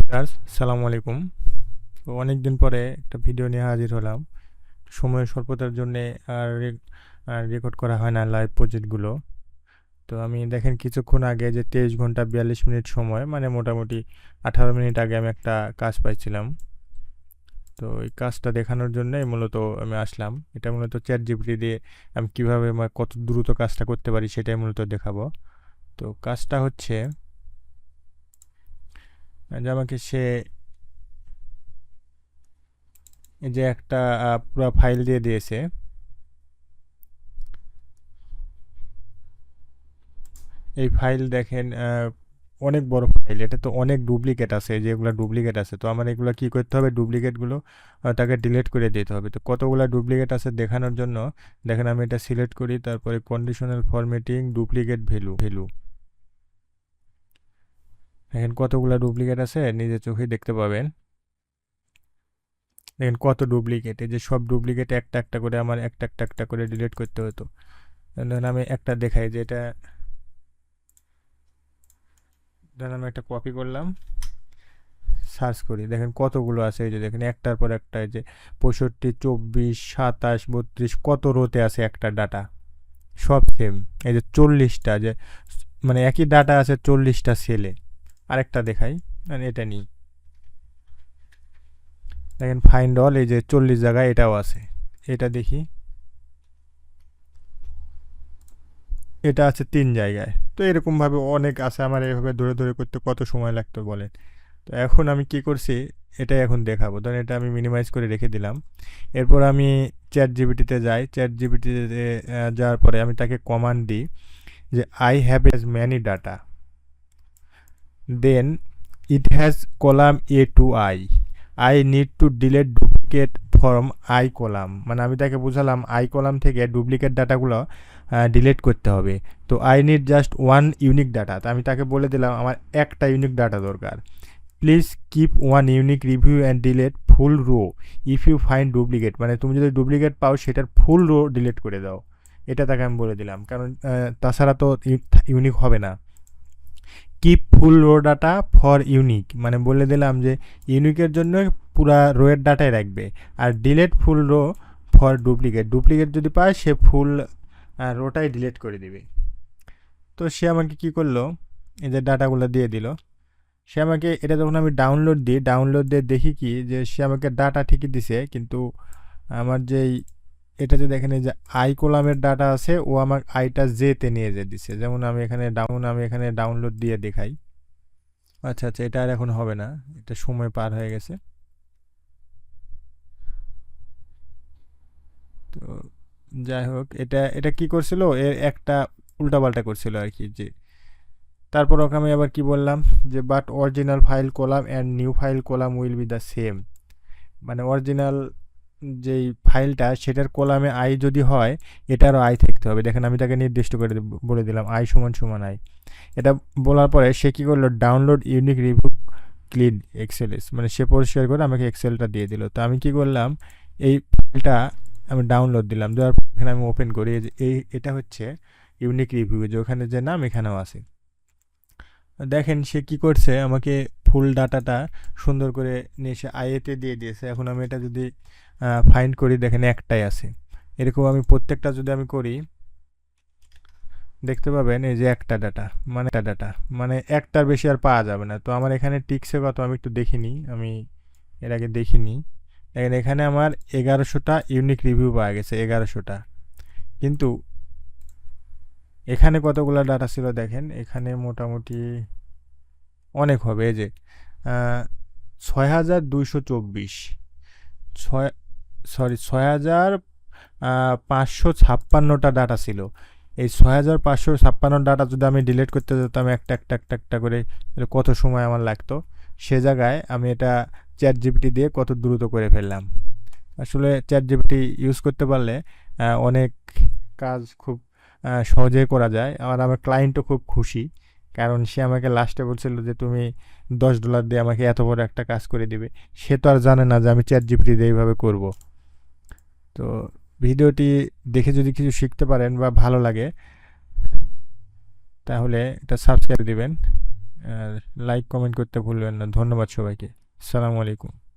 Viewers, সালামু আলাইকুম। তো অনেকদিন পরে একটা ভিডিও নিয়ে হাজির হলাম। সময়ের স্বল্পতার জন্যে আর রেকর্ড করা হয় না লাইভ প্রজেক্টগুলো। তো আমি দেখেন কিছুক্ষণ আগে যে 23 ঘন্টা 42 মিনিট সময় মানে মোটামুটি 18 মিনিট আগে আমি একটা কাজ পাইছিলাম। তো এই কাজটা দেখানোর জন্যই মূলত আমি আসলাম। এটা মূলত ChatGPT দিয়ে আমি কিভাবে কত দ্রুত কাজটা করতে পারি সেটাই মূলত দেখাবো। তো কাজটা হচ্ছে যে আমাকে সে এই যে একটা পুরা ফাইল দিয়ে দিয়েছে। এই ফাইল দেখেন অনেক বড় ফাইল। এটা তো অনেক ডুপ্লিকেট আছে, যেগুলো ডুপ্লিকেট আছে। তো আমার এগুলো কি করতে হবে, ডুপ্লিকেটগুলো তাকে ডিলিট করে দিতে হবে। তো কতগুলো ডুপ্লিকেট আছে দেখানোর জন্য দেখেন আমি এটা সিলেক্ট করি, তারপরে conditional formatting duplicate value value দেখেন কতগুলো ডুপ্লিকেট আছে, নিজে চোখে দেখতে পাবেন। দেখেন কত ডুপ্লিকেট, এই যে সব ডুপ্লিকেট একটা একটা করে আমার একটা একটা একটা করে ডিলিট করতে হতো। ধরেন আমি একটা দেখাই যে এটা, ধরেন আমি একটা কপি করলাম, সার্চ করি, দেখেন কতগুলো আছে। এই যে দেখেন একটার পর একটা, এই যে 65, 24, 27, 32 কত রোতে আছে একটা ডাটা, সব সেম। এই যে 40টা, যে মানে একই ডাটা আছে 40টা সেলে। আরেকটা দেখাই, মানে এটা নিই, দেখেন ফাইন্ড অল, এই যে 40 জায়গায় এটাও আছে। এটা দেখি, এটা আছে 3 জায়গায়। তো এরকমভাবে অনেক আছে। আমার এইভাবে ধরে ধরে করতে কত সময় লাগতো বলেন। তো এখন আমি কি করছি, এটাই এখন দেখাবো। ধরেন এটা আমি মিনিমাইজ করে রেখে দিলাম। এরপর আমি চ্যাট জিপিটিতে যাই। চ্যাট জিপিটিতে যাওয়ার পরে আমি তাকে কমান্ড দিই যে I have as many data, then it has column A to I need to delete duplicate from I column. মানে আমি তাকে বুঝালাম আই কলাম থেকে ডুপ্লিকেট ডাটাগুলো ডিলিট করতে হবে। তো I need just one unique data. তো আমি তাকে বলে দিলাম আমার একটা ইউনিক ডাটা দরকার। Please keep one unique review and delete full row if you find duplicate. মানে তুমি যদি ডুপ্লিকেট পাও সেটার ফুল রো ডিলিট করে দাও। এটা তাকে আমি বলে দিলাম, কারণ তাছাড়া তো ইউনিক হবে না। Keep full row data for unique, মানে বলে দিলাম যে ইউনিকের জন্য পুরা রোয়ের ডাটাই রাখবে। আর delete full row for duplicate, duplicate যদি পায় সে ফুল রোটাই ডিলিট করে দিবে। তো সে আমাকে কি করলো, এই যে ডাটাগুলো দিয়ে দিল। সে আমাকে এটা যখন আমি ডাউনলোড দিই, ডাউনলোড দিয়ে দেখি কি যে সে আমাকে ডাটা ঠিকই দিছে, কিন্তু আমার যেই এটা যে দেখেন এই যে আই কলামের ডাটা আছে, ও আমার আইটা জেতে নিয়ে যে দিছে। যেমন আমি এখানে ডাউনলোড দিয়ে দেখাই। আচ্ছা আচ্ছা, এটা আর এখন হবে না, এটা সময় পার হয়ে গেছে। তো যাই হোক, এটা এটা কি করছিল, এর একটা উল্টাপাল্টা করছিল আর কি। যে তারপর ওকে আমি আবার কি বললাম যে but original file column and new file column will be the same. মানে অরিজিনাল যেই ফাইলটা সেটার কলামে আই যদি হয়, এটারও আই থাকতে হবে। দেখেন আমি তাকে নির্দিষ্ট করে বলে দিলাম আই সমান সমান আই। এটা বলার পরে সে কী করলো, ডাউনলোড ইউনিক রিভিউ ক্লিন এক্সেলএস, মানে সে পরিষ্কার করে আমাকে এক্সেলটা দিয়ে দিল। তো আমি কি করলাম, এই ফাইলটা আমি ডাউনলোড দিলাম, দেওয়ার পর এখানে আমি ওপেন করি। এই যে এটা হচ্ছে ইউনিক রিভিউ, যে ওখানে যে নাম এখানেও আছে। দেখেন সে কি করছে, আমাকে ফুল ডাটাটা সুন্দর করে নিয়ে এসে আইএতে দিয়ে দিয়েছে। এখন আমি এটা যদি ফাইন্ড করি, দেখেন একটাই আছে। এরকম আমি প্রত্যেকটা যদি আমি করি, দেখতে পাবেন এই যে একটা ডাটা, মানে একটার বেশি আর পাওয়া যাবে না। তো আমার এখানে টিকসে কত আমি একটু দেখিনি, আমি এর আগে দেখিনি। দেখেন এখানে আমার 1100টা ইউনিক রিভিউ পাওয়া গেছে, 1100টা। কিন্তু এখানে কতগুলো ডাটা ছিল দেখেন, এখানে মোটামুটি অনেক হবে। এই যে 6224, ছয় সরি 6556টা ডাটা ছিল। এই 6556 ডাটা যদি আমি ডিলিট করতে যেতাম একটা একটা একটা একটা করে, তাহলে কত সময় আমার লাগতো। সে জায়গায় আমি এটা চ্যাট জিপিটি দিয়ে কত দ্রুত করে ফেললাম। আসলে চ্যাট জিপিটি ইউজ করতে পারলে অনেক কাজ খুব সহজেই করা যায়। আর আমার ক্লায়েন্টও খুব খুশি, কারণ সে আমাকে লাস্টে বলছিল যে তুমি $10 দিয়ে আমাকে এত বড় একটা কাজ করে দিবে। সে তো আর জানে না যে আমি চ্যাট জিপিটি দিয়ে এইভাবে করব। তো ভিডিওটি দেখে যদি কিছু শিখতে পারেন বা ভালো লাগে, তাহলে এটা সাবস্ক্রাইব দিবেন আর লাইক কমেন্ট করতে ভুলবেন না। ধন্যবাদ সবাইকে। আসসালামু আলাইকুম।